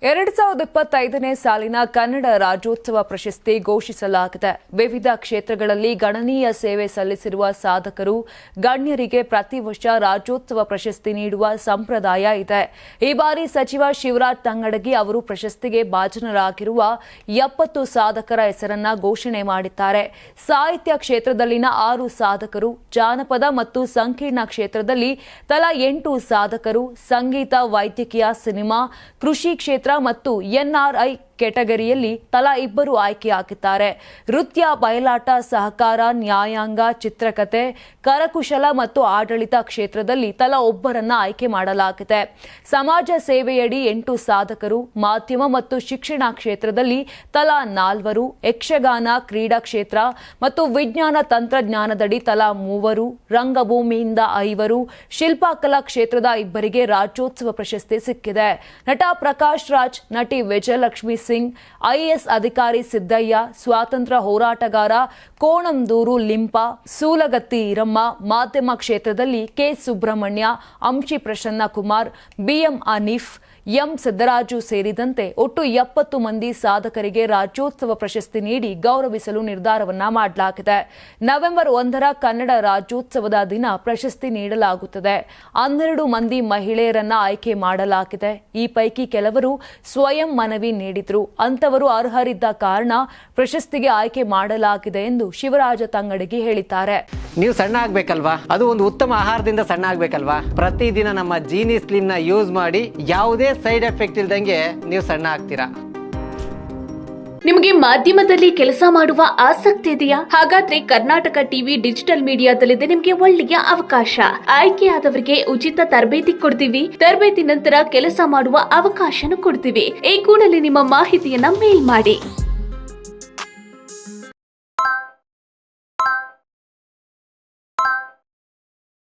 2025ನೇ ಸಾಲಿನ ಕನ್ನಡ ರಾಜ್ಯೋತ್ಸವ ಪ್ರಶಸ್ತಿ ಘೋಷಿಸಲಾಗಿದೆ. ವಿವಿಧ ಕ್ಷೇತ್ರಗಳಲ್ಲಿ ಗಣನೀಯ ಸೇವೆ ಸಲ್ಲಿಸಿರುವ ಸಾಧಕರು ಗಣ್ಯರಿಗೆ ಪ್ರತಿ ವರ್ಷ ರಾಜ್ಯೋತ್ಸವ ಪ್ರಶಸ್ತಿ ನೀಡುವ ಸಂಪ್ರದಾಯ ಇದೆ. ಈ ಬಾರಿ ಸಚಿವ ಶಿವರಾಜ್ ತಂಗಡಗಿ ಅವರು ಪ್ರಶಸ್ತಿಗೆ ಭಾಜನರಾಗಿರುವ 70 ಸಾಧಕರ ಹೆಸರನ್ನ ಘೋಷಣೆ ಮಾಡಿದ್ದಾರೆ. ಸಾಹಿತ್ಯ ಕ್ಷೇತ್ರದಲ್ಲಿನ 6 ಸಾಧಕರು, ಜಾನಪದ ಮತ್ತು ಸಂಕೀರ್ಣ ಕ್ಷೇತ್ರದಲ್ಲಿ ತಲಾ 8 ಸಾಧಕರು, ಸಂಗೀತ, ವೈದ್ಯಕೀಯ, ಸಿನಿಮಾ, ಕೃಷಿ ಕ್ಷೇತ್ರ ಮತ್ತು ಎನ್ಆರ್ಐ ಕೆಟಗರಿಯಲ್ಲಿ ತಲಾ 2 ಆಯ್ಕೆಯಾಗಿದ್ದಾರೆ. ನೃತ್ಯ, ಬಯಲಾಟ, ಸಹಕಾರ, ನ್ಯಾಯಾಂಗ, ಚಿತ್ರಕಥೆ, ಕರಕುಶಲ ಮತ್ತು ಆಡಳಿತ ಕ್ಷೇತ್ರದಲ್ಲಿ ತಲಾ 1 ಆಯ್ಕೆ ಮಾಡಲಾಗಿದೆ. ಸಮಾಜ ಸೇವೆಯಡಿ 8 ಸಾಧಕರು, ಮಾಧ್ಯಮ ಮತ್ತು ಶಿಕ್ಷಣ ಕ್ಷೇತ್ರದಲ್ಲಿ ತಲಾ 4, ಯಕ್ಷಗಾನ, ಕ್ರೀಡಾ ಕ್ಷೇತ್ರ ಮತ್ತು ವಿಜ್ಞಾನ ತಂತ್ರಜ್ಞಾನದಡಿ ತಲಾ 3, ರಂಗಭೂಮಿಯಿಂದ 5, ಶಿಲ್ಪಕಲಾ ಕ್ಷೇತ್ರದ 2ರಿಗೆ ರಾಜ್ಯೋತ್ಸವ ಪ್ರಶಸ್ತಿ ಸಿಕ್ಕಿದೆ. ನಟ ಪ್ರಕಾಶ್ ರಾಜ್, ನಟಿ ವಿಜಯಲಕ್ಷ್ಮಿ ಸಿಂಗ್, ಐಎಎಸ್ ಅಧಿಕಾರಿ ಸಿದ್ದಯ್ಯ, ಸ್ವಾತಂತ್ರ್ಯ ಹೋರಾಟಗಾರ ಕೋಣಂದೂರು ಲಿಂಪ, ಸೂಲಗತ್ತಿ ಈರಮ್ಮ, ಮಾಧ್ಯಮ ಕ್ಷೇತ್ರದಲ್ಲಿ ಕೆ ಸುಬ್ರಹ್ಮಣ್ಯ, ಅಂಶಿ ಪ್ರಸನ್ನ ಕುಮಾರ್, ಬಿಎಂ ಅನೀಫ್, ಎಂ ಸಿದ್ದರಾಜು ಸೇರಿದಂತೆ ಒಟ್ಟು 70 ಮಂದಿ ಸಾಧಕರಿಗೆ ರಾಜ್ಯೋತ್ಸವ ಪ್ರಶಸ್ತಿ ನೀಡಿ ಗೌರವಿಸಲು ನಿರ್ಧಾರವನ್ನ ಮಾಡಲಾಗಿದೆ. ನವೆಂಬರ್ 1ರ ಕನ್ನಡ ರಾಜ್ಯೋತ್ಸವದ ದಿನ ಪ್ರಶಸ್ತಿ ನೀಡಲಾಗುತ್ತದೆ. 12 ಮಂದಿ ಮಹಿಳೆಯರನ್ನ ಆಯ್ಕೆ ಮಾಡಲಾಗಿದೆ. ಈ ಪೈಕಿ ಕೆಲವರು ಸ್ವಯಂ ಮನವಿ ನೀಡಿದ್ರು. ಅಂತವರು ಅರ್ಹರಿದ್ದ ಕಾರಣ ಪ್ರಶಸ್ತಿಗೆ ಆಯ್ಕೆ ಮಾಡಲಾಗಿದೆ ಎಂದು ಶಿವರಾಜ ತಂಗಡಗಿ ಹೇಳಿದ್ದಾರೆ. ನೀವು ಸಣ್ಣ ಆಗ್ಬೇಕಲ್ವಾ? ಅದು ಒಂದು ಉತ್ತಮ ಆಹಾರದಿಂದ ಸಣ್ಣ ಆಗ್ಬೇಕಲ್ವಾ? ಪ್ರತಿದಿನ ನಮ್ಮ ಜೀನಿ ಸ್ಲಿಮ್ ನ ಯೂಸ್ ಮಾಡಿ ಯಾವುದೇ ಸೈಡ್ ಎಫೆಕ್ಟ್ ಇಲ್ದಂಗೆ ನೀವು ಸಣ್ಣ ಆಗ್ತೀರಾ. ನಿಮಗೆ ಮಾಧ್ಯಮದಲ್ಲಿ ಕೆಲಸ ಮಾಡುವ ಆಸಕ್ತಿ ಇದೆಯಾ? ಹಾಗಾದ್ರೆ ಕರ್ನಾಟಕ ಟಿವಿ ಡಿಜಿಟಲ್ ಮೀಡಿಯಾದಲ್ಲಿದೆ ನಿಮಗೆ ಒಳ್ಳೆಯ ಅವಕಾಶ. ಆಯ್ಕೆಯಾದವರಿಗೆ ಉಚಿತ ತರಬೇತಿ ಕೊಡ್ತೀವಿ. ತರಬೇತಿ ನಂತರ ಕೆಲಸ ಮಾಡುವ ಅವಕಾಶನೂ ಕೊಡ್ತೀವಿ. ಈ ಕೂಡಲೇ ನಿಮ್ಮ ಮಾಹಿತಿಯನ್ನ ಮೇಲ್ ಮಾಡಿ.